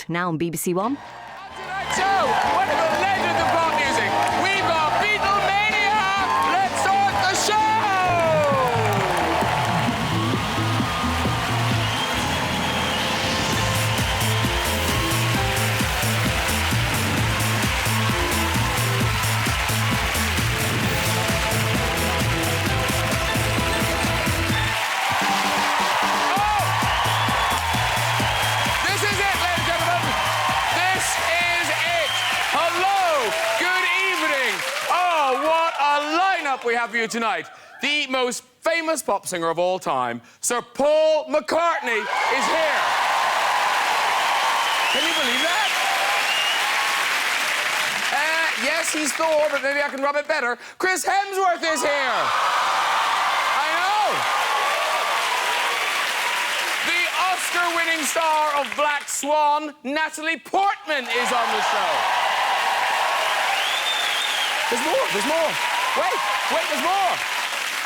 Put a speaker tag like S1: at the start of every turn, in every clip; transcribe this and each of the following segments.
S1: Now on BBC One.
S2: Tonight's show, one of the legends of pop music. We've got Beatlemania. Let's start the show. This is it, ladies and gentlemen. This is it. Hello, good evening. Oh, what a lineup we have for you tonight. The most famous pop singer of all time, Sir Paul McCartney, is here. Can you believe that? Yes, he's Thor, but maybe I can rub it better. Chris Hemsworth is here. I know. The Oscar-winning star of Black Swan, Natalie Portman, is on the show. There's more. Wait, there's more.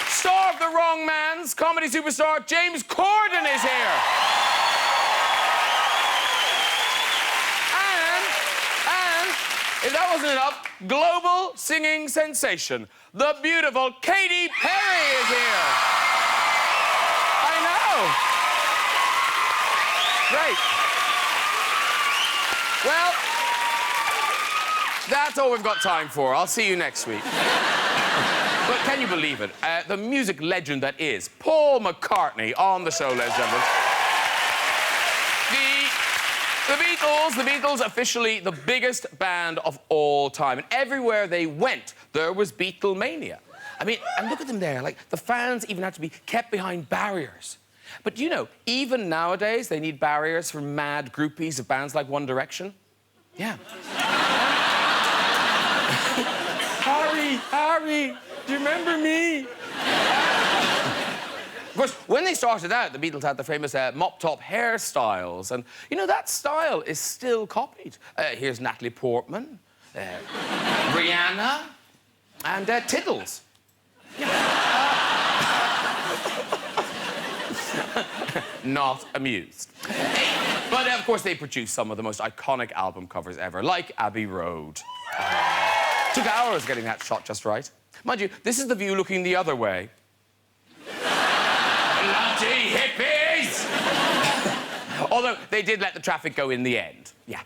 S2: Star of The Wrong Man's, comedy superstar James Corden is here. And if that wasn't enough, global singing sensation, the beautiful Katy Perry is here. I know. Great. Well, that's all we've got time for. I'll see you next week. But can you believe it? The music legend that is Paul McCartney on the show, ladies and gentlemen. The Beatles, officially the biggest band of all time. And everywhere they went, there was Beatlemania. I mean, and look at them there. Like, the fans even had to be kept behind barriers. But you know, even nowadays, they need barriers for mad groupies of bands like One Direction. Yeah. Harry, do you remember me? Of course, when they started out, the Beatles had the famous mop-top hairstyles. And, you know, that style is still copied. Here's Natalie Portman, Rihanna, and Tiddles. Not amused. But, of course, they produced some of the most iconic album covers ever, like Abbey Road. Took hours getting that shot just right. Mind you, this is the view looking the other way. Bloody hippies! Although, they did let the traffic go in the end. Yeah.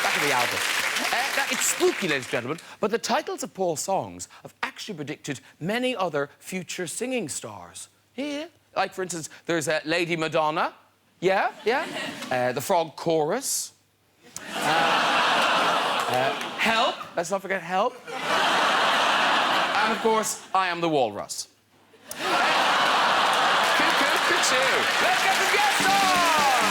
S2: Back in the album. Now, it's spooky, ladies and gentlemen, but the titles of Paul's songs have actually predicted many other future singing stars. Yeah. Like, for instance, there's Lady Madonna. Yeah. The Frog Chorus. Help. Let's not forget Help. And, of course, I Am the Walrus. Cuckoo. Let's get the guests on!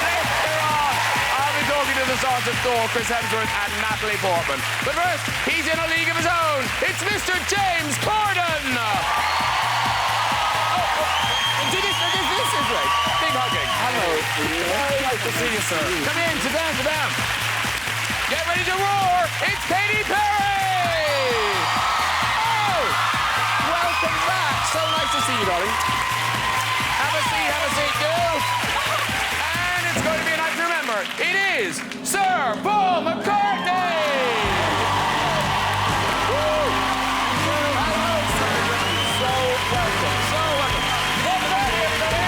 S2: Later on, I'll be talking to the stars of Thor, Chris Hemsworth and Natalie Portman. But first, he's in a league of his own. It's Mr. James Corden! This is great. Big hugging. Hello. Very nice to see you, sir. Come in, sit down. Get ready to roar. It's Katy Perry! Oh! Welcome back. So nice to see you, darling. Have a seat, do. And it's going to be a night to remember. It is Sir Paul McCartney! Woo! Hello, sir. So welcome. Get ready, everybody.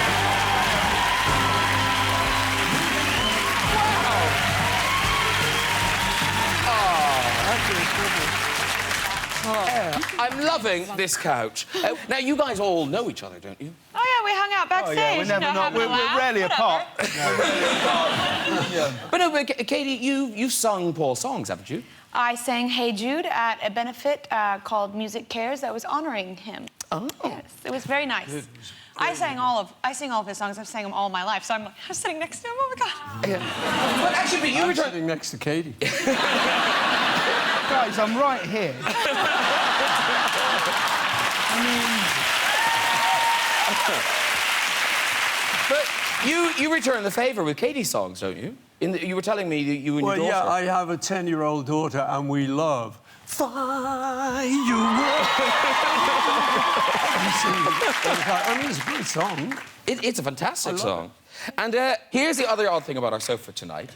S2: I'm loving this couch. Now, you guys all know each other, don't you?
S3: Oh, yeah, we hung out backstage.
S4: Oh, yeah, we're rarely apart.
S2: But no, Katy, you've sung Paul's songs, haven't you?
S3: I sang Hey Jude at a benefit called Music Cares that was honoring him.
S2: Oh.
S3: Yes, it was very nice. I sing all of his songs. I've sang them all my life. So I'm sitting next to him. Oh, my God.
S2: Yeah. But actually, you were
S4: sitting next to Katy. Guys, I'm right here.
S2: But you return the favour with Katy's songs, don't you? You were telling me that you and your daughter...
S5: Well, yeah, I have a 10-year-old daughter, and we love
S4: I mean, it's a great song.
S2: It's a fantastic song. And here's the other odd thing about our sofa tonight.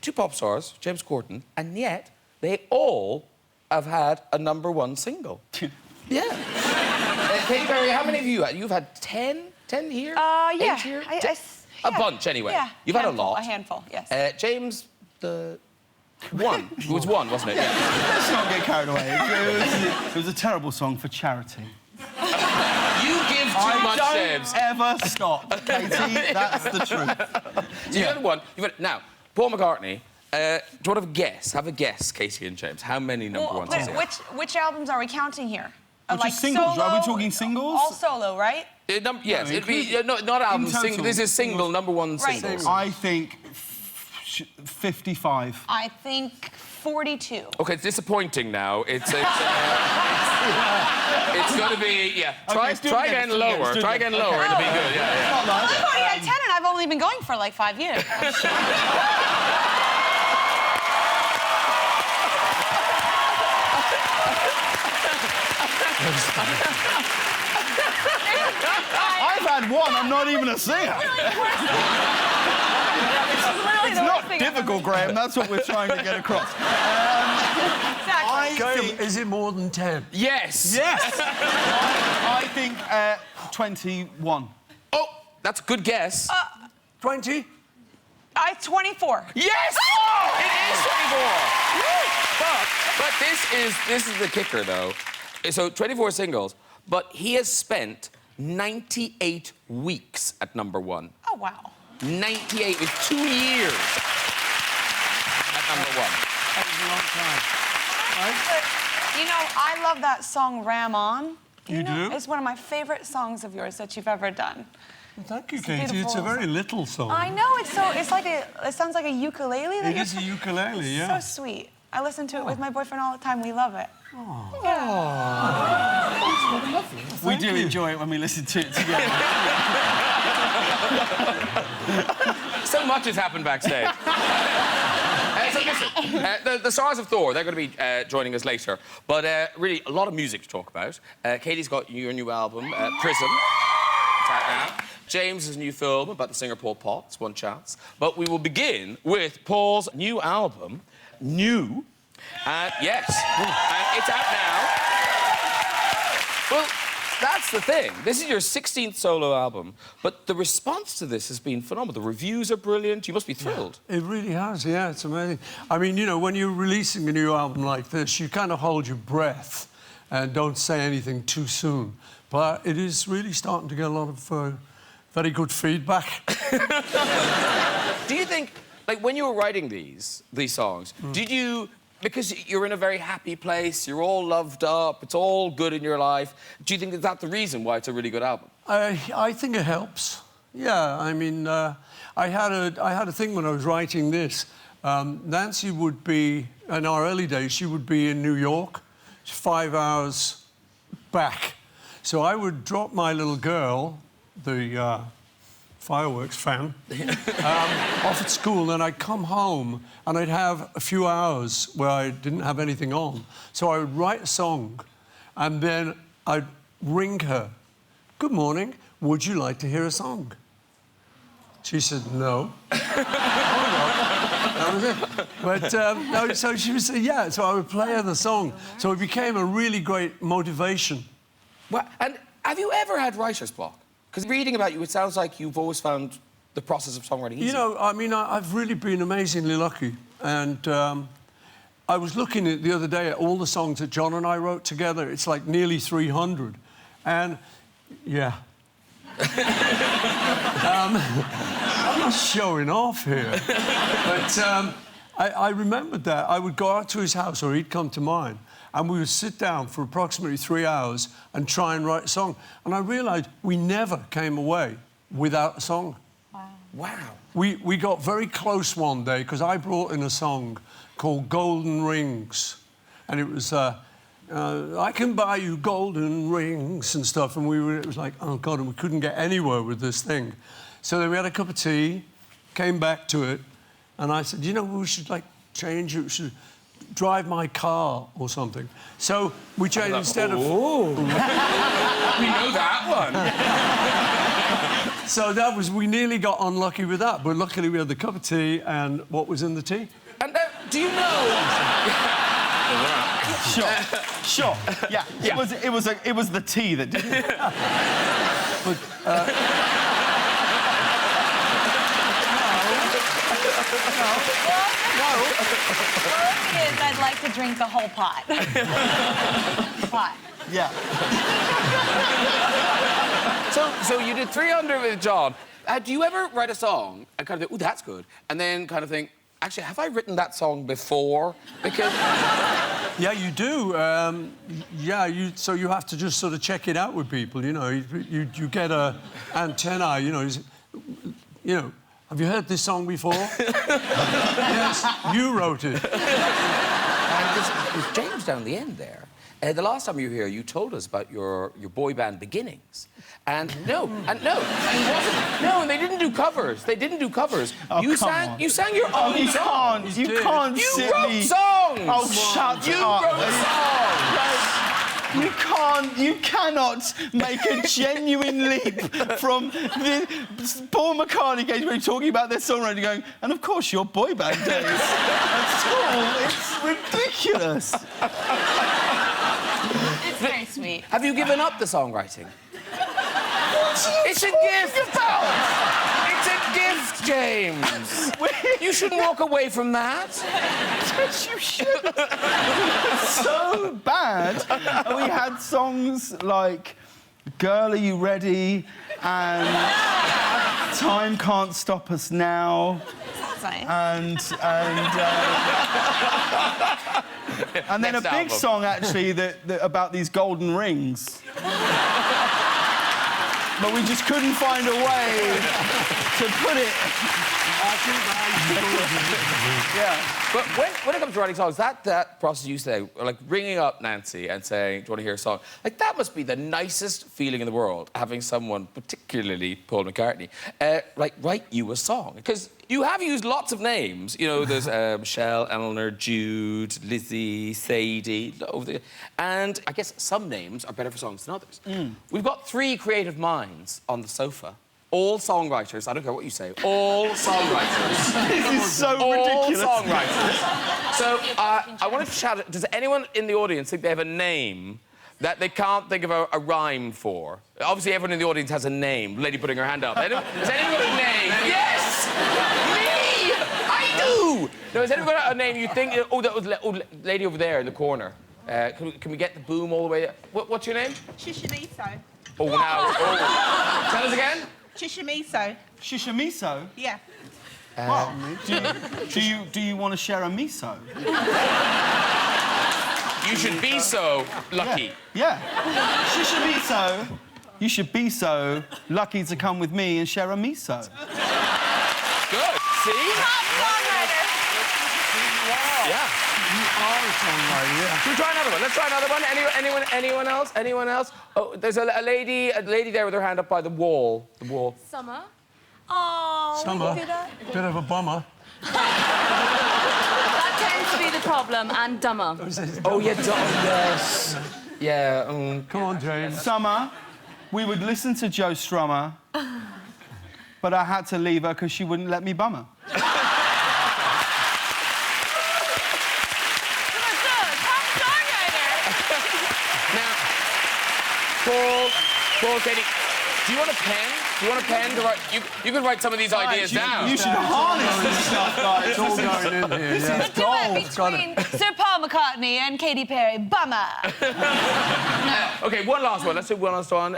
S2: Two pop stars, James Corden, and yet they all have had a #1 single. Yeah. Katy Perry, how many of you had? You've had 10? 10 here?
S3: Yeah.
S2: 8 here?
S3: A
S2: bunch, anyway.
S3: Yeah.
S2: You've had a lot.
S3: A handful, yes.
S2: James, one. It was one, wasn't it? Yeah.
S4: Let's not get carried away. It was a terrible song for charity.
S2: You give too much, James.
S4: Don't ever stop, Katy. That's the truth.
S2: So you had one. Now, Paul McCartney. Do you want to have a guess? Have a guess, Katy and James. How many #1s is it?
S3: Which albums are we counting here?
S4: Which is singles?
S3: Solo,
S4: are we talking singles?
S3: All solo, right?
S2: Yes, it'd be not albums. This is single #1
S3: Right.
S2: singles.
S4: I think 55.
S3: I think 42.
S2: Okay, it's disappointing now. It's going to be Try again lower. Try again lower. It'll be good. Yeah.
S4: Not nice.
S3: I've already had 10 and I've only been going for like 5 years.
S4: I've had one. I'm not even a singer. It's not difficult, Graham. That's what we're trying to get across.
S3: Exactly.
S1: Is it more than 10?
S2: Yes.
S4: Yes. I think 21.
S2: Oh, that's a good guess.
S1: 20?
S3: 24.
S2: Yes! Oh, it is 24. But this is the kicker, though. So 24 singles, but he has spent 98 weeks at #1.
S3: Oh, wow.
S2: 98 with 2 years at #1.
S1: That was a long time.
S3: But, you know, I love that song Ram On.
S4: You do?
S3: It's one of my favorite songs of yours that you've ever done.
S1: Well, thank you,
S3: It's a
S1: Katy. It's a
S3: beautiful
S1: very
S3: song.
S1: little song.
S3: I know, it sounds like a ukulele.
S1: It is a ukulele, yeah.
S3: So sweet. I listen to it with my boyfriend all the time. We love it.
S4: We do enjoy it when we listen to it together.
S2: So much has happened backstage. So listen, the stars of Thor, they're going to be joining us later. But really, a lot of music to talk about. Katy's got your new album, Prism. It's out now. James's new film about the singer Paul Potts, One Chance. But we will begin with Paul's new album, New. Yes. And it's out now. Well, that's the thing. This is your 16th solo album, but the response to this has been phenomenal. The reviews are brilliant. You must be thrilled.
S1: It really has, yeah, it's amazing. I mean, you know, when you're releasing a new album like this, you kind of hold your breath and don't say anything too soon. But it is really starting to get a lot of very good feedback.
S2: Do you think, like, when you were writing these songs, did you... Because you're in a very happy place, you're all loved up, it's all good in your life. Do you think that's the reason why it's a really good album?
S1: I think it helps. Yeah, I mean, I had a thing when I was writing this. Nancy would be, in our early days, she would be in New York, 5 hours back. So I would drop my little girl, the fireworks fan, off at school, and then I'd come home and I'd have a few hours where I didn't have anything on. So I would write a song and then I'd ring her. Good morning, would you like to hear a song? She said, no. That was it. But, no, so she would say, yeah, so I would play her the song. So it became a really great motivation.
S2: Well, and have you ever had writer's block? Because reading about you, it sounds like you've always found the process of songwriting easy.
S1: You know, I mean, I've really been amazingly lucky. And I was looking at the other day at all the songs that John and I wrote together. It's like nearly 300. And, yeah. I'm not showing off here. But I remembered that. I would go out to his house or he'd come to mine. And we would sit down for approximately 3 hours and try and write a song. And I realised we never came away without a song.
S2: Wow.
S1: We got very close one day because I brought in a song called Golden Rings. And it was, I can buy you golden rings and stuff. And it was like, oh, God, and we couldn't get anywhere with this thing. So then we had a cup of tea, came back to it, and I said, you know, we should, like, change it. We should drive my car or something. So we changed instead of...
S2: Oh. We know that one.
S1: So that was... We nearly got unlucky with that, but luckily we had the cup of tea and what was in the tea?
S2: And do you know...
S4: Sure. Yeah. It was the tea that did it.
S1: But,
S3: I'd like to drink the whole pot. Pot.
S4: Yeah.
S2: So you did 300 with John. Do you ever write a song and kind of think, ooh, that's good, and then kind of think, actually, have I written that song before? Because...
S1: Yeah, you do. So you have to just sort of check it out with people, you know. You get a antenna, you know, have you heard this song before? Yes, you wrote it.
S2: There's James down the end there. The last time you were here, you told us about your boy band beginnings. And and they didn't do covers. They didn't do covers.
S4: Oh,
S2: you sang your own song.
S4: You can't
S2: You
S4: sit
S2: wrote
S4: me...
S2: songs.
S4: Oh, shut
S2: You
S4: up.
S2: wrote songs.
S4: You cannot make a genuine leap from the Paul McCartney case when you're talking about their songwriting going, and of course your boy band days. At all. It's ridiculous.
S3: It's very sweet.
S2: Have you given up the songwriting? It's a gift. It's a gift, James. You shouldn't walk away from that.
S4: Yes, you should. So bad. And we had songs like Girl, Are You Ready? And Time Can't Stop Us Now.
S3: That's nice.
S4: And then
S2: Next
S4: a big
S2: album.
S4: song, actually, that about these golden rings. But we just couldn't find a way to put it. Yeah.
S2: But when it comes to writing songs, that process you say, like ringing up Nancy and saying, do you want to hear a song? Like, that must be the nicest feeling in the world, having someone, particularly Paul McCartney, like, write you a song. Because you have used lots of names. You know, there's Michelle, Eleanor, Jude, Lizzie, Sadie, and I guess some names are better for songs than others. We've got 3 creative minds on the sofa. All songwriters, I don't care what you say, all songwriters.
S4: This is so
S2: All
S4: ridiculous.
S2: songwriters. So, I wanted to shout, does anyone in the audience think they have a name that they can't think of a rhyme for? Obviously, everyone in the audience has a name. Lady putting her hand up. Does anyone got a name? Yes! Me! I do! No, has anyone got a name you think... Oh, that was lady over there in the corner. Can we get the boom all the way... What's your name?
S5: Shishimiso.
S2: Oh, now... Oh. Tell us again.
S5: Shishimiso.
S4: Shishimiso?
S5: Yeah.
S4: Well, do you want to share a miso?
S2: You should be so lucky.
S4: Yeah. Shishimiso. You should be so lucky to come with me and share a miso.
S2: Good. See?
S3: Top songwriter.
S2: Yeah.
S1: You are a songwriter, yeah.
S2: Should we try another one? Let's try another one. Anyone else? Anyone else? Oh, there's a lady there with her hand up by the wall.
S6: Summer.
S3: Oh,
S1: Summer.
S3: we can do that.
S1: Bit of a bummer.
S6: That tends to be the problem, and dumber.
S2: Oh, yeah, yes. Yeah,
S1: Come on, James.
S4: Summer, we would listen to Joe Strummer, but I had to leave her because she wouldn't let me bum her.
S2: Now, Paul, Katy, do you want a pen? Do you want a pen to write? You can write some of these ideas down.
S4: You should harness this stuff, guys.
S1: It's all going in here,
S4: This
S1: yeah.
S4: is gold.
S3: Between Sir Paul McCartney and Katy Perry, bummer.
S2: OK, one last one. Let's do one last one.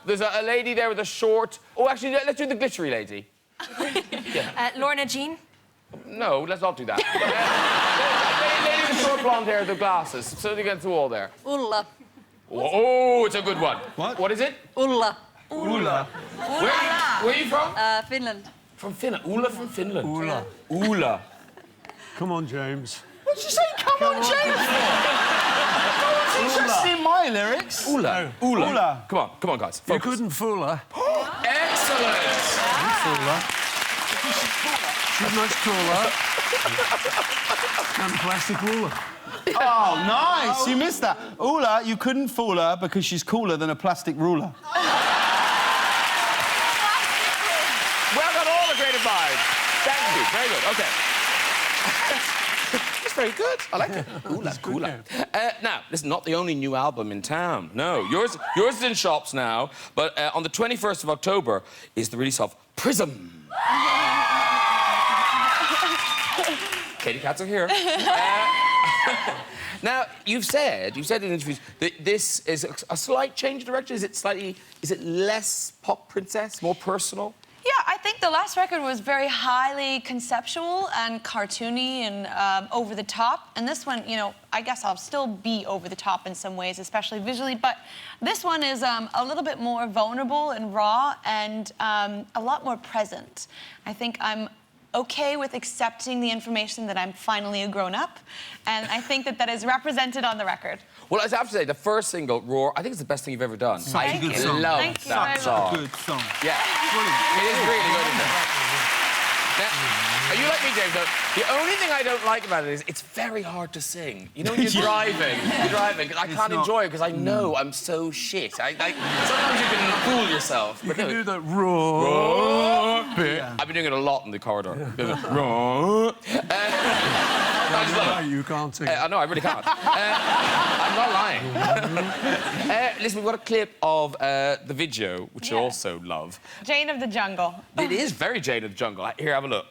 S2: There's a lady there with a short... Oh, actually, let's do the glittery lady.
S6: Lorna Jean.
S2: No, let's not do that. Lady with the short blonde hair, the glasses. So you get the wall there.
S6: Ulla.
S2: Oh, it's a good one. What is it?
S6: Ulla.
S2: Ulla. Where are you from?
S6: Finland.
S2: From Finland. Ulla from Finland.
S1: Ulla.
S2: Ulla.
S1: Come on, James.
S4: What did you say? Come on, James. No one's interested in my lyrics.
S2: Ulla.
S4: Ulla.
S2: Come on, guys.
S1: You
S2: Focus.
S1: couldn't fool her.
S2: Excellent.
S1: Fool her. She's much taller. And a plastic ruler.
S4: Oh, nice! You missed that. Ula, you couldn't fool her because she's cooler than a plastic ruler.
S2: Well done, all the great advice. Thank you. Very good. OK. That's very good. I like it. Ula, cooler. Now, this is not the only new album in town. No, yours is in shops now. But on the 21st of October is the release of Prism. Katy cats are here. Now, you've said in interviews that this is a slight change of direction. Is it less pop princess, more personal?
S3: Yeah, I think the last record was very highly conceptual and cartoony and over the top. And this one, you know, I guess I'll still be over the top in some ways, especially visually. But this one is a little bit more vulnerable and raw and a lot more present. I think I'm okay with accepting the information that I'm finally a grown-up. And I think that is represented on the record.
S2: Well, I have to say, the first single, Roar, I think it's the best thing you've ever done.
S3: Thank you.
S2: I love
S3: Thank you
S2: that
S3: very
S2: song.
S3: much.
S4: Good song.
S2: Yeah. It is really good, isn't it? Now, are you like me, James? Though? The only thing I don't like about it is it's very hard to sing. You know when you're driving, I can't enjoy it because I know I'm so shit. Sometimes you can fool yourself.
S1: You can do the roar bit.
S2: Yeah. I've been doing it a lot in the corridor. Roar.
S1: You can't sing.
S2: No, I really can't. I'm not lying. Listen, we've got a clip of the video, which you also love.
S3: Jane of the Jungle.
S2: It is very Jane of the Jungle. Here, have a look.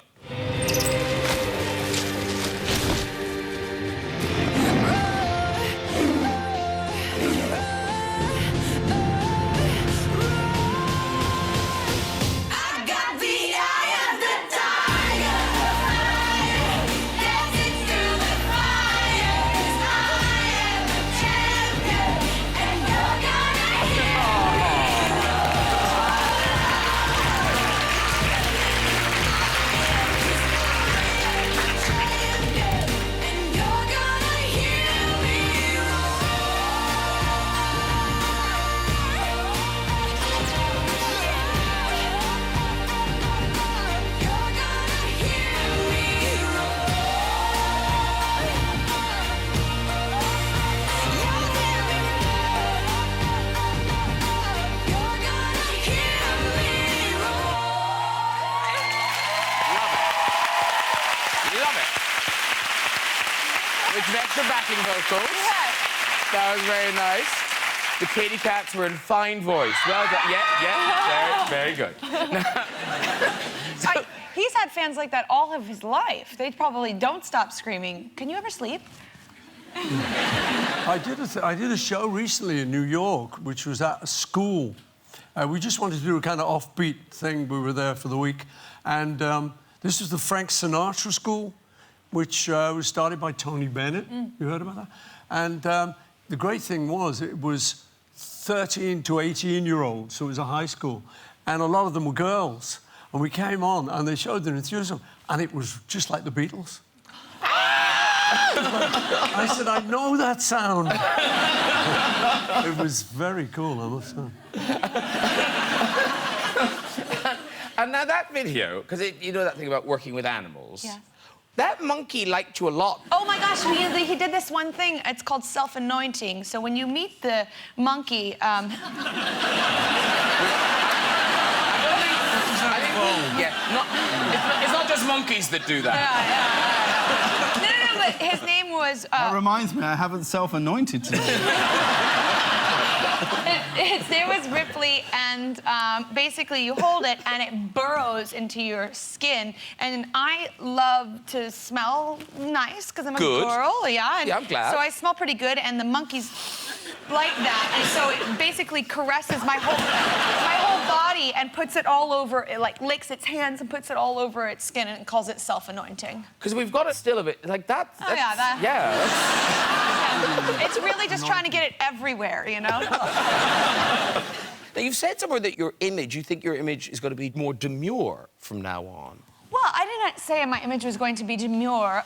S2: With some extra backing vocals.
S3: Yes.
S2: That was very nice. The Katy cats were in fine voice. Well done. Yeah, very good.
S3: He's had fans like that all of his life. They probably don't stop screaming. Can you ever sleep?
S1: I did a show recently in New York, which was at a school. We just wanted to do a kind of offbeat thing. We were there for the week. And this was the Frank Sinatra School, which was started by Tony Bennett. You heard about that? And the great thing was, it was 13 to 18-year-olds, so it was a high school. And a lot of them were girls. And we came on, and they showed their enthusiasm, and it was just like the Beatles. I said, I know that sound. It was very cool, I must say.
S2: And now that video, because you know that thing about working with animals.
S3: Yes.
S2: That monkey liked you a lot.
S3: Oh my gosh, he did this one thing. It's called self-anointing. So when you meet the monkey,
S2: It's not just monkeys that do that.
S3: No, but his name was...
S4: That reminds me, I haven't self-anointed today.
S3: His name was Ripley, and basically you hold it and it burrows into your skin. And I love to smell nice because I'm a girl, yeah.
S2: Yeah, I'm glad.
S3: So I smell pretty good, and the monkeys like that, and so it basically caresses my whole body and puts it all over. It like licks its hands and puts it all over its skin, and it calls it self-anointing.
S2: Because we've got it still a bit like that.
S3: It's really just trying to get it everywhere, you know.
S2: Now, you've said somewhere that you think your image is going to be more demure from now on.
S3: Well, I didn't say my image was going to be demure.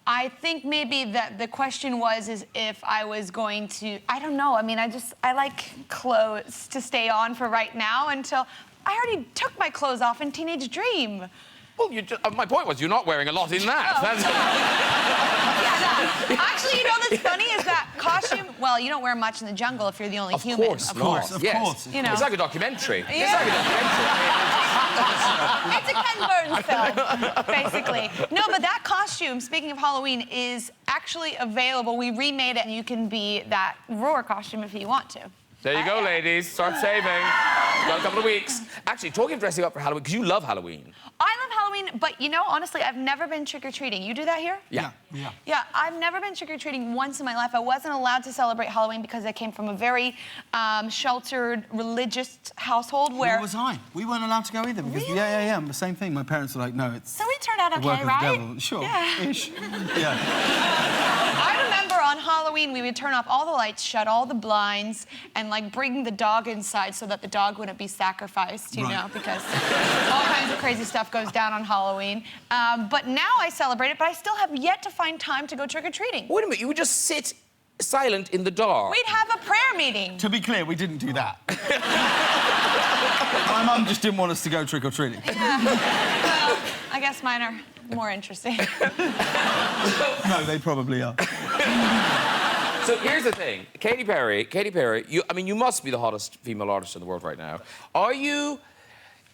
S3: I think maybe that the question was if I was going to... I don't know. I mean, I like clothes to stay on for right now until... I already took my clothes off in Teenage Dream.
S2: Well, my point was you're not wearing a lot in that.
S3: Oh,
S2: That's...
S3: Yeah, no. Actually, you know what's funny is that costume. Well, you don't wear much in the jungle if you're the only human.
S2: Of course.
S3: You know.
S2: It's like a documentary.
S3: Yeah.
S2: It's like a documentary.
S3: It's a Ken Burton film, basically. No, but that costume, speaking of Halloween, is actually available. We remade it, and you can be that Roar costume if you want to.
S2: There you go, ladies. Start saving. Got a couple of weeks. Actually, talking of dressing up for Halloween, because you love Halloween.
S3: I love Halloween, but you know, honestly, I've never been trick-or-treating. You do that here?
S2: Yeah.
S3: Yeah, I've never been trick-or-treating once in my life. I wasn't allowed to celebrate Halloween because I came from a very sheltered, religious household where...
S4: Where was I? We weren't allowed to go either. Because,
S3: Really?
S4: Yeah. The same thing. My parents were like, no, it's...
S3: So we turned out
S4: the work
S3: okay,
S4: of
S3: right?
S4: the devil. Sure.
S3: Yeah.
S4: Ish. Yeah.
S3: I remember on Halloween, we would turn off all the lights, shut all the blinds, and, like, bring the dog inside so that the dog wouldn't be sacrificed, you know, because all kinds of crazy stuff goes down on Halloween. But now I celebrate it, but I still have yet to find time to go trick-or-treating.
S2: Wait a minute, you would just sit silent in the dark.
S3: We'd have a prayer meeting.
S4: To be clear, we didn't do that. My mum just didn't want us to go trick-or-treating.
S3: Yeah. Well, I guess mine are more interesting.
S4: No, they probably are.
S2: So here's the thing, Katy Perry, you must be the hottest female artist in the world right now. Are you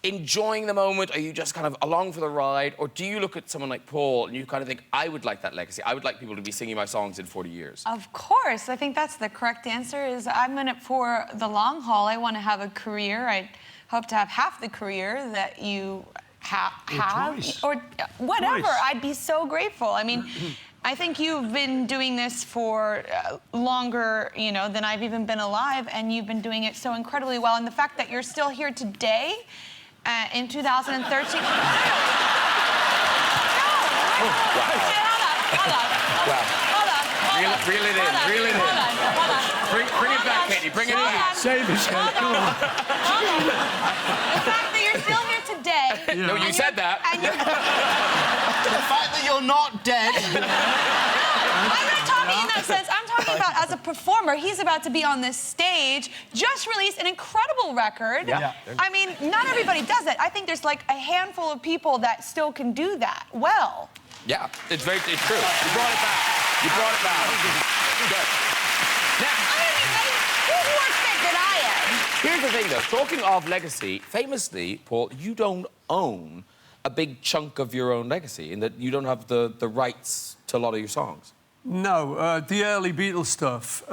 S2: enjoying the moment? Are you just kind of along for the ride? Or do you look at someone like Paul and you kind of think, I would like that legacy. I would like people to be singing my songs in 40 years.
S3: Of course. I think that's the correct answer, is I'm in it for the long haul. I want to have a career. I hope to have half the career that you have.
S1: Twice.
S3: Or whatever.
S1: Twice.
S3: I'd be so grateful. I mean... I think you've been doing this for longer, you know, than I've even been alive, and you've been doing it so incredibly well. And the fact that you're still here today, in 2013...
S2: Wow. Reel it in.
S3: Hold on.
S2: Bring it back, Katy, bring it back.
S1: Save us, Katy. Come on.
S3: The fact that you're still here today...
S2: No, you said that.
S3: And you're...
S4: The fact that you're not dead.
S3: I'm not talking in that sense. I'm talking about as a performer. He's about to be on this stage, just released an incredible record.
S2: Yeah.
S3: I mean, not everybody does it. I think there's like a handful of people that still can do that well.
S2: Yeah, it's true. You brought it back. Good. Now,
S3: Who's more fit than I am?
S2: here's the thing, though. Talking of legacy, famously, Paul, you don't own a big chunk of your own legacy in that you don't have the rights to a lot of your songs.
S1: No, the early Beatles stuff,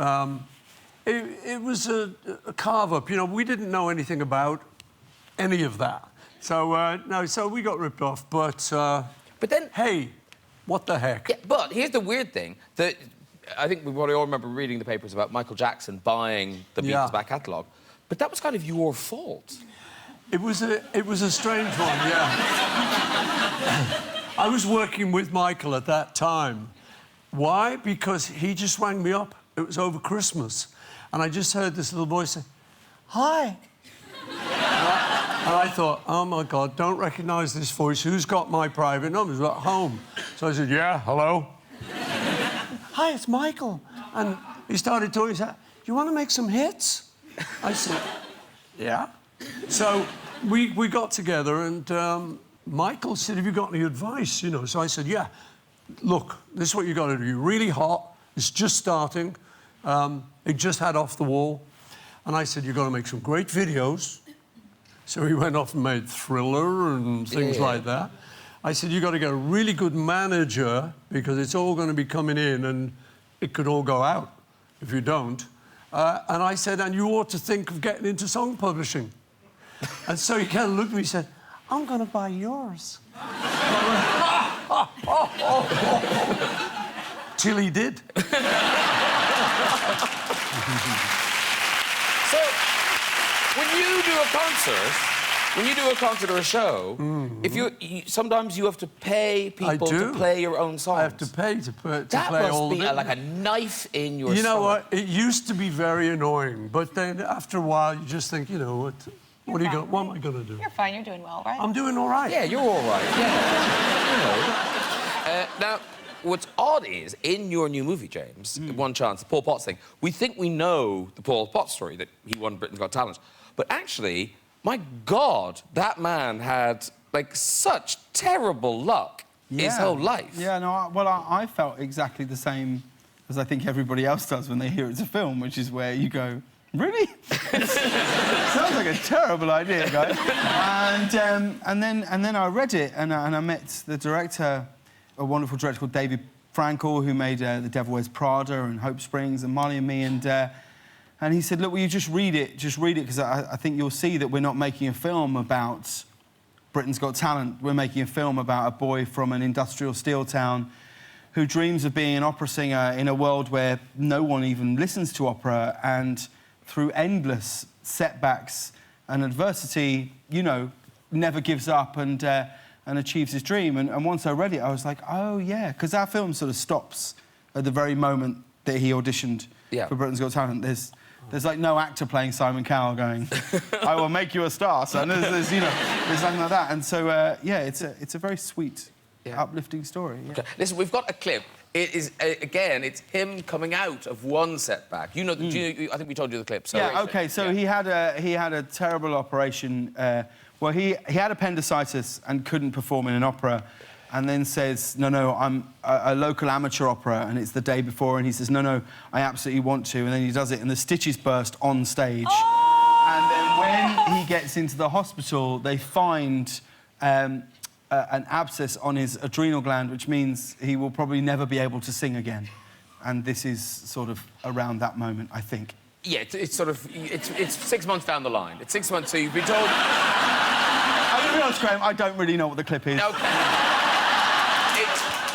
S1: it was a carve-up. You know, we didn't know anything about any of that. So, no, so we got ripped off. But
S2: then...
S1: Hey, what the heck?
S2: Yeah, but here's the weird thing. That I think we probably all remember reading the papers about Michael Jackson buying the Beatles back catalogue. But that was kind of your fault.
S1: It was a strange one, yeah. I was working with Michael at that time. Why? Because he just rang me up. It was over Christmas. And I just heard this little voice say, hi. And I thought, oh, my God, don't recognise this voice. Who's got my private numbers at home? So I said, yeah, hello. Hi, it's Michael. And he started talking. He said, you want to make some hits? I said, yeah. So we got together, and Michael said, have you got any advice? You know, so I said, yeah. Look, this is what you got to do. You're really hot. It's just starting. It just had Off the Wall. And I said, you've got to make some great videos. So he went off and made Thriller and things like that. I said, you've got to get a really good manager because it's all going to be coming in and it could all go out if you don't. And I said, and you ought to think of getting into song publishing. And so he kind of looked at me and said, I'm going to buy yours. Till he did.
S2: So, when you do a concert or a show, if sometimes you have to pay people to play your own songs.
S1: I have to pay to play all of it.
S2: That must be like a knife in your
S1: You know
S2: stomach.
S1: what? It used to be very annoying, but then after a while, you just think, you know, what am I going to do?
S3: You're fine. You're doing well, right?
S1: I'm doing all right.
S2: Yeah, you're all right. Yeah. Now, what's odd is, in your new movie, James, One Chance, the Paul Potts thing, we think we know the Paul Potts story, that he won Britain's Got Talent. But actually, my God, that man had like, such terrible luck his whole life.
S4: Yeah, no, I felt exactly the same as I think everybody else does when they hear it's a film, which is where you go, really? Sounds like a terrible idea, guys. And then I read it, and I met the director, a wonderful director called David Frankel, who made The Devil Wears Prada and Hope Springs and Marley and Me, and he said, look, will you just read it, because I think you'll see that we're not making a film about Britain's Got Talent. We're making a film about a boy from an industrial steel town who dreams of being an opera singer in a world where no one even listens to opera, and through endless setbacks and adversity, you know, never gives up and achieves his dream. And once I read it, I was like, oh, yeah, because our film sort of stops at the very moment that he auditioned for Britain's Got Talent. There's like no actor playing Simon Cowell going, I will make you a star, son. There's you know, there's nothing like that. And so, yeah, it's a very sweet, uplifting story. Yeah.
S2: Okay. Listen, we've got a clip. It is, again, it's him coming out of one setback. You know, I think we told you the clip. So
S4: yeah, OK, so he had a terrible operation. Well, he had appendicitis and couldn't perform in an opera, and then says, no, I'm a local amateur opera, and it's the day before, and he says, no, I absolutely want to, and then he does it, and the stitches burst on stage. Oh! And then when he gets into the hospital, they find an abscess on his adrenal gland, which means he will probably never be able to sing again. And this is sort of around that moment, I think.
S2: Yeah, it's sort of... It's 6 months down the line. It's 6 months, so you've been told...
S4: I'm going to be honest, Graham, I don't really know what the clip is.
S2: OK.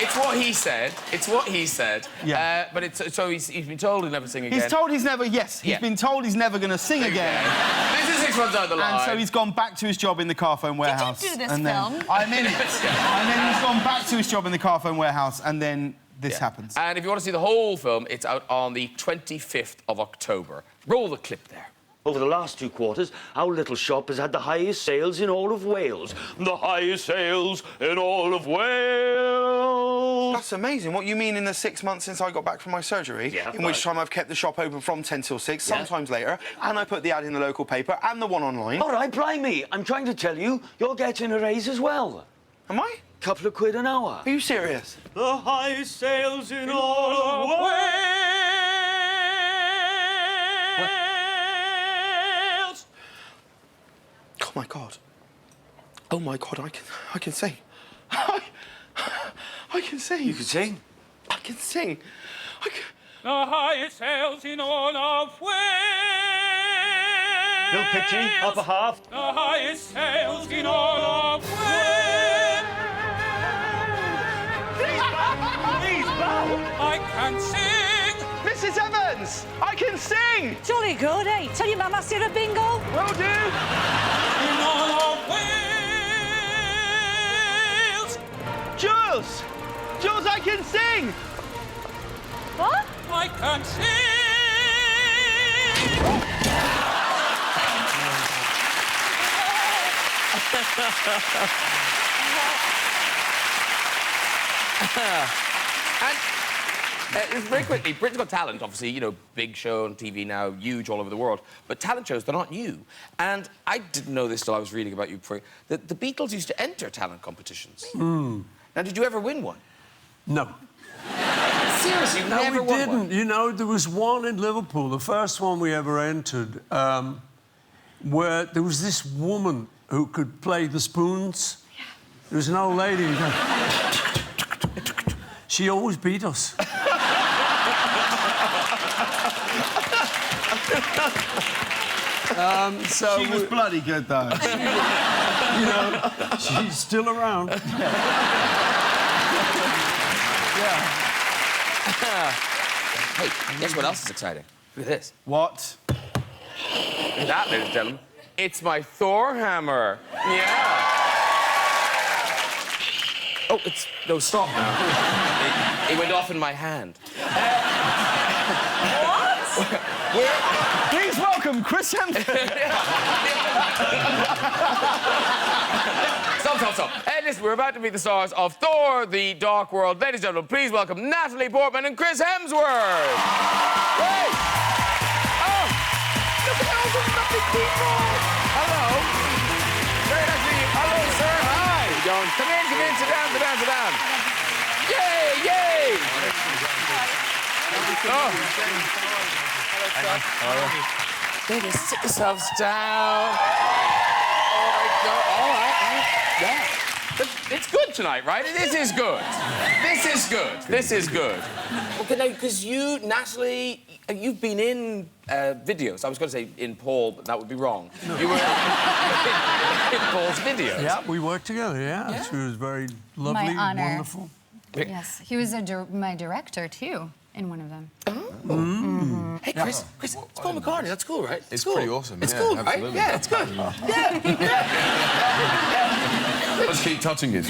S2: It's what he said. It's what he said.
S4: Yeah.
S2: But it's... So he's been told he'll never sing again.
S4: He's told he's never... Yes, he's been told he's never going to sing again.
S2: This is 6 months down the line.
S4: And so he's gone back to his job in the car phone warehouse.
S3: Did you do this film?
S4: I'm in it. And then he's gone back to his job in the car phone warehouse, and then this happens.
S2: And if you want to see the whole film, it's out on the 25th of October. Roll the clip there.
S7: Over the last 2 quarters, our little shop has had the highest sales in all of Wales. The highest sales in all of Wales.
S8: That's amazing. What you mean in the 6 months since I got back from my surgery?
S7: Yeah,
S8: in which time I've kept the shop open from 10 till 6, sometimes later, and I put the ad in the local paper and the one online.
S7: All right, blimey. I'm trying to tell you, you're getting a raise as well.
S8: Am I?
S7: Couple of quid an hour.
S8: Are you serious?
S7: The highest sales in all of Wales.
S8: Oh my God. Oh my God, I can sing. I can sing.
S7: You can sing?
S8: I can sing.
S9: The highest sales in all of Wales.
S7: Bill Pitchy, upper half.
S9: The highest sales in all of Wales.
S7: Please bow.
S9: I can sing.
S8: Mrs. Evans, I can sing.
S10: Jolly good, eh? Tell your mum I said a bingo.
S8: Will do.
S9: In all of Wales.
S8: Jules, I can sing.
S10: What?
S9: I can sing.
S2: And very quickly, Britain's Got Talent, obviously, you know, big show on TV now, huge all over the world. But talent shows, they're not new. And I didn't know this till I was reading about you before, that the Beatles used to enter talent competitions. Now, did you ever win one?
S1: No.
S2: Seriously, you never
S1: we
S2: won
S1: didn't.
S2: one?
S1: You know, there was one in Liverpool, the first one we ever entered, where there was this woman who could play the spoons. Yeah. There was an old lady. She always beat us. So
S4: She was bloody good, though.
S1: you know, she's still around.
S2: Hey, guess what else is exciting? Look at this.
S4: What?
S2: Look at that, ladies and gentlemen. It's my Thor hammer. Yeah. Oh, it's... No, stop now. It went off in my hand.
S4: Please welcome Chris Hemsworth.
S2: Stop. Hey, listen, we're about to meet the stars of Thor, The Dark World. Ladies and gentlemen, please welcome Natalie Portman and Chris Hemsworth. Hey! Oh! Look at all those lovely people! Hello. Very nice to meet you. Hello, sir. Hi. Come in, sit down. Yay, yay! Oh. Baby, sit yourselves down. All right, all right. Yeah. But it's good tonight, right? This is good. This is good. Okay, now, because you, Natalie, you've been in videos. I was going to say in Paul, but that would be wrong. No. You were in Paul's videos.
S1: Yeah, we worked together, yeah. She was very lovely,
S11: My honor.
S1: wonderful.
S11: Yes, he was my director, too, in one of them.
S2: Hey, Chris, it's Paul McCartney. That's cool, right?
S12: It's
S2: cool.
S12: pretty awesome.
S2: It's
S12: yeah,
S2: cool,
S12: absolutely.
S2: right? Yeah, it's good.
S12: Let's keep touching it.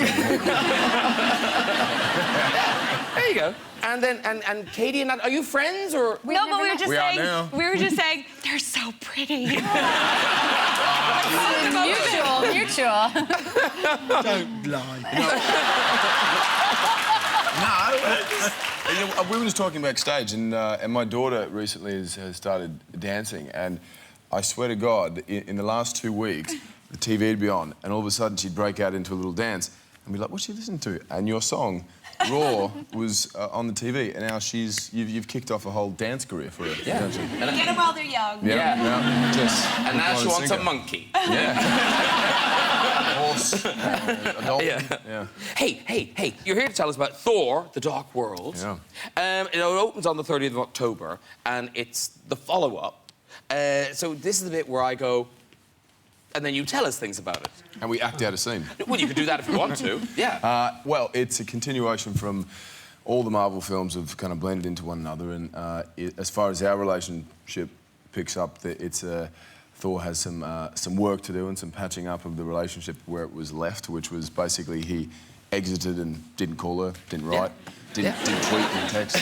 S2: There you go. And then, and Katy and Nat, are you friends or?
S3: No, but we were just saying.
S12: now.
S3: We were just saying they're so pretty.
S11: Mutual.
S4: Don't lie.
S12: We were just talking backstage, and my daughter recently has started dancing, and I swear to God, in the last 2 weeks, the TV would be on, and all of a sudden she'd break out into a little dance, and be like, "What's she listening to?" And your song, Raw, was on the TV, and now you've kicked off a whole dance career for her.
S2: Yeah.
S12: Don't you?
S3: Get them while they're young.
S12: Yeah. Just
S2: And now she wants a
S12: singer.
S2: monkey.
S12: Yeah. Horse. A dolphin.
S2: Yeah. Hey, you're here to tell us about Thor, The Dark World.
S12: Yeah.
S2: It opens on the 30th of October, and it's the follow-up. So this is the bit where I go, and then you tell us things about it.
S12: And we act out a scene.
S2: Well, you can do that if you want to. Yeah.
S12: Well, it's a continuation from all the Marvel films have kind of blended into one another, and as far as our relationship picks up, Thor has some work to do and some patching up of the relationship where it was left, which was basically he exited and didn't call her, didn't write, didn't tweet, didn't text,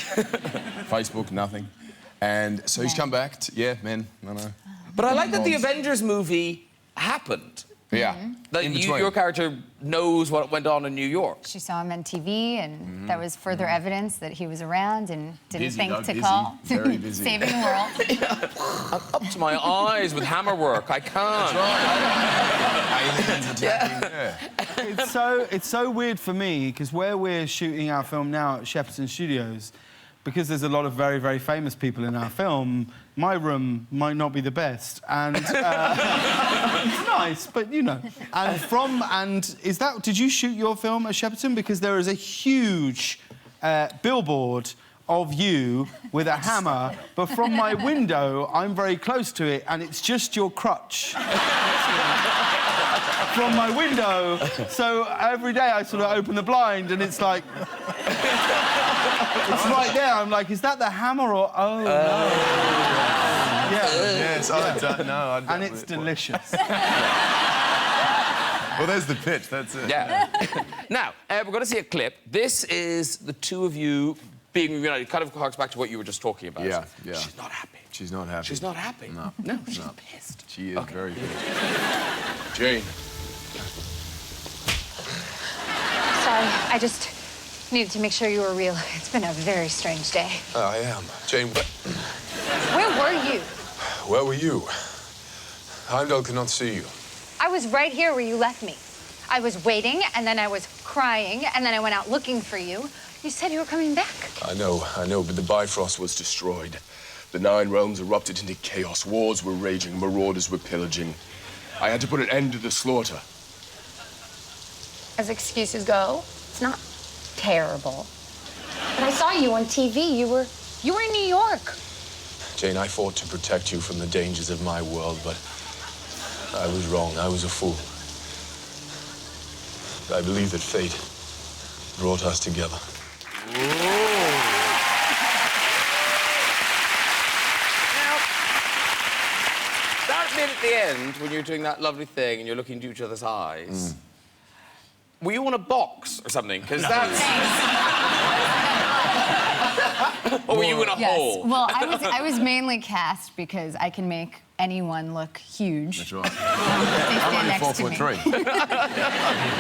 S12: Facebook, nothing. And so he's come back. I know.
S2: But I like that the Avengers movie happened.
S12: Yeah.
S2: That
S12: In between.
S2: your character knows what went on in New York.
S11: She saw him on TV, and that was further evidence that he was around and didn't
S12: Busy,
S11: think
S12: though,
S11: to
S12: busy,
S11: call.
S12: very busy.
S11: Saving the world.
S2: I'm up to my eyes with hammer work. I can't.
S12: Aliens attacking. Yeah.
S4: It's so weird for me, because where we're shooting our film now at Shepperton Studios, because there's a lot of very, very famous people in our film, my room might not be the best, and it's nice, but you know. Did you shoot your film at Shepperton? Because there is a huge billboard of you with a hammer, but from my window, I'm very close to it, and it's just your crutch. From my window, so every day I sort of open the blind, and it's like... It's right there. I'm like, is that the hammer or... Oh, no. Yeah.
S12: Yes, I don't know.
S4: And it's delicious.
S12: Well, there's the pitch, that's it.
S2: Yeah. Now, we're going to see a clip. This is the two of you being reunited. It kind of harks back to what you were just talking about.
S12: Yeah.
S2: She's not happy.
S12: She's not happy.
S2: She's not happy.
S12: No,
S2: she's pissed.
S12: She is very pissed. Jane.
S10: Sorry, I just needed to make sure you were real. It's been a very strange day.
S12: I am. Jane,
S10: Where were you?
S12: where were you? Heimdall could not see you.
S10: I was right here where you left me. I was waiting, and then I was crying, and then I went out looking for you. You said you were coming back.
S12: I know, but the Bifrost was destroyed. The 9 realms erupted into chaos. Wars were raging, marauders were pillaging. I had to put an end to the slaughter.
S10: As excuses go, it's not terrible. But I saw you on TV. You were in New York.
S12: Jane, I fought to protect you from the dangers of my world, but I was wrong. I was a fool. I believe that fate brought us together.
S2: Now, that bit at the end, when you're doing that lovely thing and you're looking into each other's eyes, were you on a box or something? Because that's... Or were you in a hole?
S11: Well, I was mainly cast because I can make anyone look huge.
S12: That's right.
S11: They stand next to me.
S12: 4'3".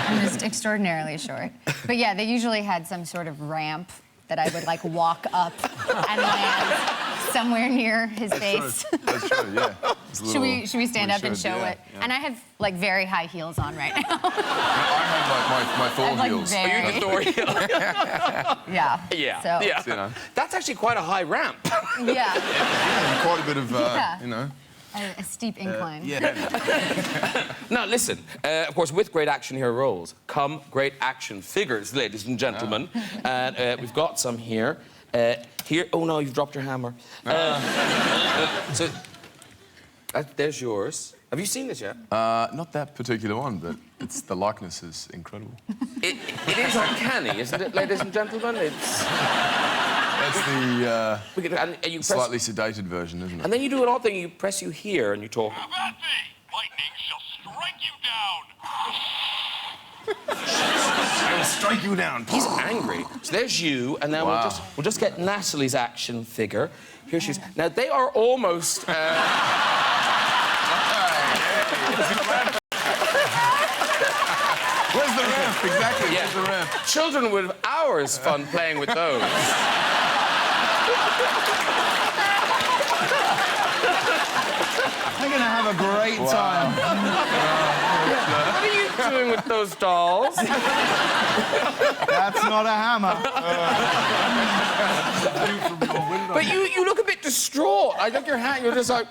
S11: I'm just extraordinarily short. But yeah, they usually had some sort of ramp that I would like walk up and land somewhere near his face.
S12: That's true, yeah. It's a
S11: Should
S12: little-
S11: we stand up and
S12: should,
S11: show
S12: yeah,
S11: it?
S12: yeah.
S11: And I have like very high heels on right now.
S12: I have like my Thor
S11: like
S12: heels.
S11: very-
S2: Are you the Thor heel?
S11: Yeah.
S2: Yeah.
S11: So,
S2: Yeah.
S12: You know.
S2: That's actually quite a high ramp.
S11: Yeah.
S12: And quite a bit of,
S11: Yeah.
S12: you know.
S11: A steep incline.
S2: Now, listen, of course, with great action hero roles come great action figures, ladies and gentlemen. And we've got some here. Here, oh no, you've dropped your hammer. So, there's yours. Have you seen this yet?
S12: Not that particular one, but the likeness is incredible.
S2: It is uncanny, isn't it, ladies and gentlemen? It's...
S12: That's the
S2: and you press,
S12: slightly sedated version, isn't it?
S2: and then you do an odd thing, you press you here and you talk.
S9: About me, lightning shall strike you down.
S12: I'll strike you down.
S2: He's angry. So there's you, and then
S12: Wow.
S2: we'll just get Natalie's action figure. Here she is. Now they are almost.
S12: Where's the ramp? Exactly.
S2: Yeah.
S12: Where's the ramp?
S2: Children would have hours fun playing with those.
S4: They're gonna have a great time.
S2: What are you doing with those dolls?
S4: That's not a hammer.
S2: But you look a bit distraught. I look your hat, you're just like.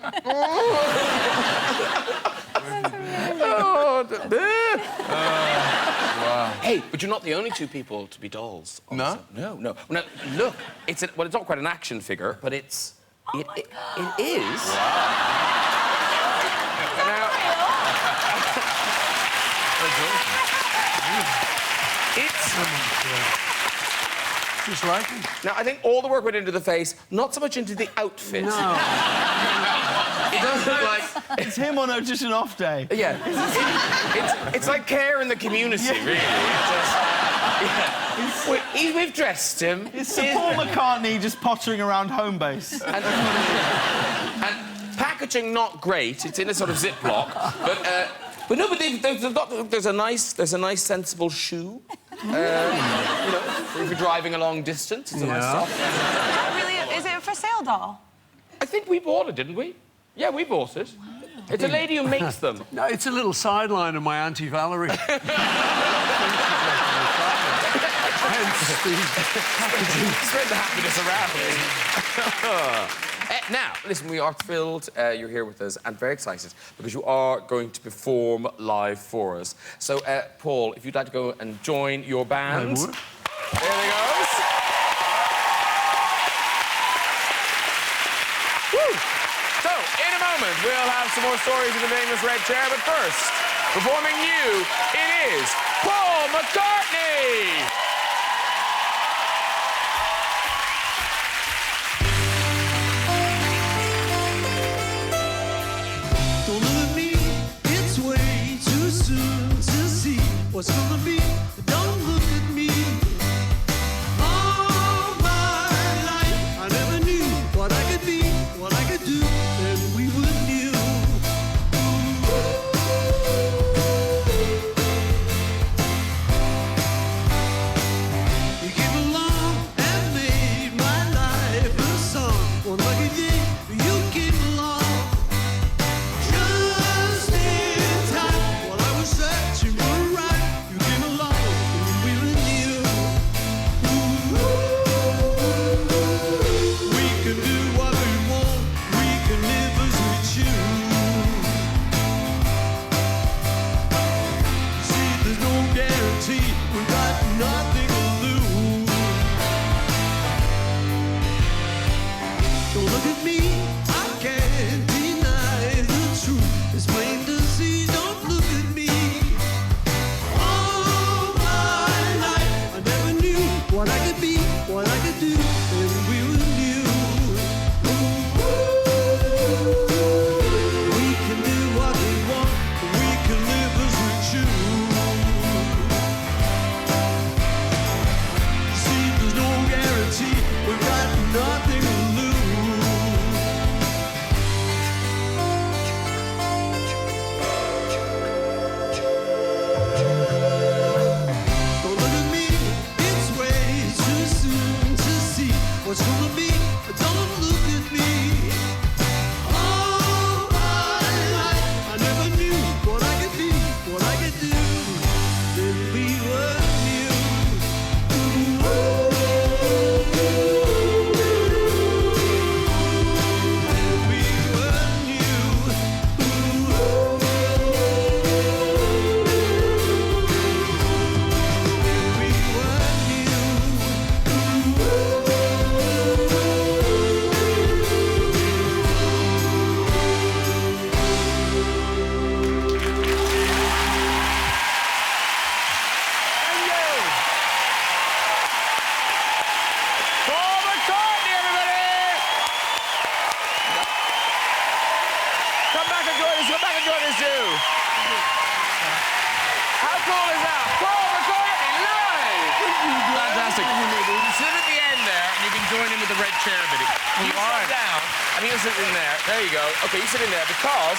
S12: Wow.
S2: Hey, but you're not the only two people to be dolls. Also.
S12: No?
S2: No. Now, look, it's not quite an action figure, but it is. Now,
S1: Just right.
S2: now, I think all the work went into the face, not so much into the outfit.
S1: No.
S2: It does look like...
S4: It's him on just an off day.
S2: Yeah. It's like care in the community, really. It's just, yeah. We've dressed him.
S4: It's Paul McCartney just pottering around home base.
S2: And packaging not great. It's in a sort of Ziploc, but no. But there's a nice sensible shoe. You know, if you're driving a long distance, it's a nice soft.
S3: Really, is it a for sale doll?
S2: I think we bought it, didn't we? Yeah, we bought it. Wow. It's a lady who makes them.
S1: No, it's a little sideline of my Auntie Valerie.
S2: Spread the happiness around. Now, listen, we are thrilled you're here with us and very excited because you are going to perform live for us. So, Paul, if you'd like to go and join your band. There he goes. Woo. So, in a moment, we'll have some more stories of the famous red chair, but first, performing new, it is Paul McCartney!
S13: What's gonna be? Don't look at me. All my life, I never knew what I could be, what I could do, and we would knew. You came along and made my life a song. One lucky day, you came along. Just in time, while I was searching for a ride. What I could be, what I could do, and we were new. We can do what we want, we can live as we choose. See, there's no guarantee, we've got nothing to Don't look at me, it's way too soon to see what's gonna
S2: Fantastic. Sit at the end there, and you can join in with the red chair bit. You sit down, and you'll sit in there. There you go. OK, you sit in there because...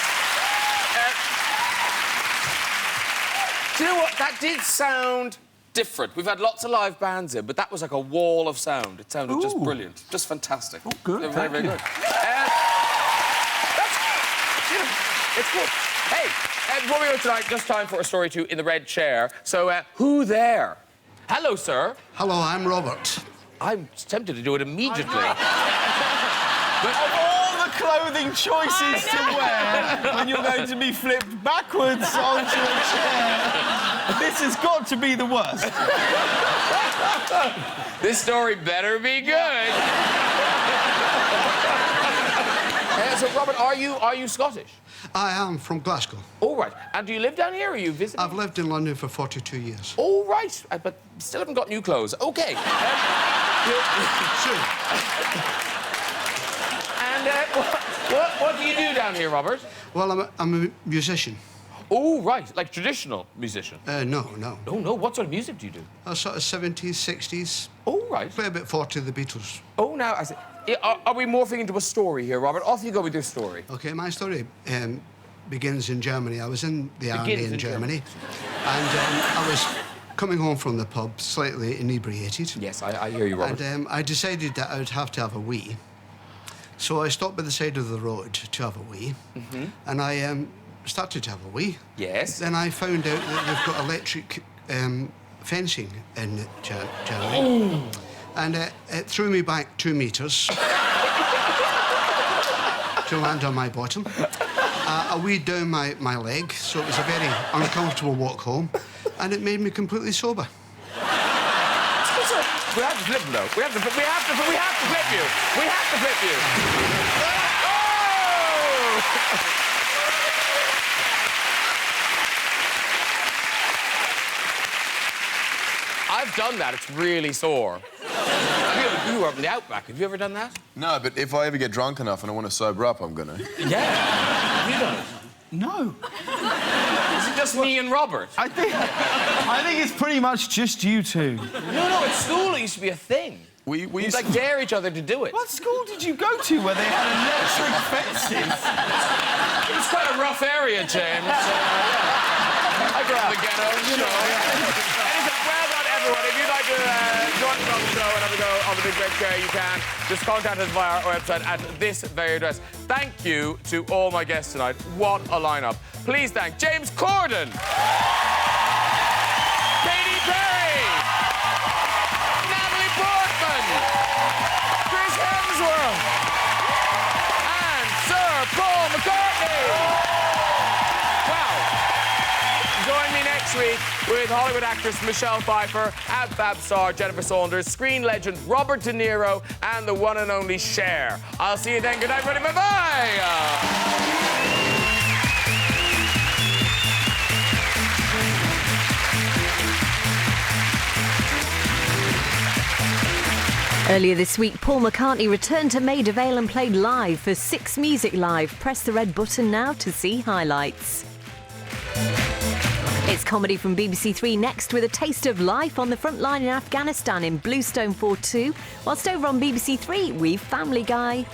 S2: do you know what? That did sound different. We've had lots of live bands in, but that was like a wall of sound. It sounded just brilliant. Just fantastic.
S1: Oh, good.
S2: Very, very good. It's good. Hey, before we go tonight, just time for a story two in the red chair. So, who there? Hello, sir.
S14: Hello, I'm Robert.
S2: I'm tempted to do it immediately.
S4: But of all the clothing choices to wear when you're going to be flipped backwards onto a chair, this has got to be the worst.
S2: This story better be good. So, Robert, are you Scottish?
S14: I am from Glasgow.
S2: All right. And do you live down here, or are you visiting?
S14: I've lived in London for 42 years.
S2: All right. But still haven't got new clothes. OK.
S14: Soon.
S2: And what do you do down here, Robert?
S14: Well, I'm a musician.
S2: Oh, right. Like traditional musician?
S14: No.
S2: Oh, no. What sort of music do you do?
S14: Sort of 70s, 60s.
S2: Oh, right.
S14: Play a bit 40 of the Beatles.
S2: Oh, now, I see. Are we morphing into a story here, Robert? Off you go with your story.
S14: OK, my story begins in Germany. I was in the army in Germany. And I was coming home from the pub, slightly inebriated.
S2: Yes, I hear you, Robert.
S14: And I decided that I would have to have a wee. So I stopped by the side of the road to have a wee. And I started to have a wee.
S2: Yes.
S14: Then I found out that they've got electric fencing in Germany.
S2: Oh.
S14: And it threw me back 2 metres to land on my bottom. I weed down my leg, so it was a very uncomfortable walk home, and it made me completely sober.
S2: We have to flip him, though. We have to flip you. We have to flip you. Oh! I've done that. It's really sore. You were up in the Outback. Have you ever done that?
S12: No, but if I ever get drunk enough and I want to sober up, I'm gonna.
S2: Yeah. Have you done it?
S4: No.
S2: Is it just me and Robert?
S4: I think it's pretty much just you two.
S2: No, at school it used to be a thing.
S12: We
S2: used to dare each other to do it.
S4: What school did you go to where they had electric fences?
S2: It was quite a rough area, James. I grew up in the ghetto, you know. Anyway, well done, everyone. If you'd like to join us on the show and have a go on the Big Red Chair, you can. Just contact us via our website at this very address. Thank you to all my guests tonight. What a lineup. Please thank James Corden. Katy Perry. Natalie Portman. Chris Hemsworth. And Sir Paul McCartney. Wow. Join me next week with Hollywood actress Michelle Pfeiffer, ab-fab star Jennifer Saunders, screen legend Robert De Niro, and the one and only Cher. I'll see you then. Good night, everybody. Bye-bye.
S15: Earlier this week, Paul McCartney returned to Maida Vale and played live for 6 Music Live. Press the red button now to see highlights. It's comedy from BBC Three next with a taste of life on the front line in Afghanistan in Bluestone 4-2. Whilst over on BBC Three, we've Family Guy.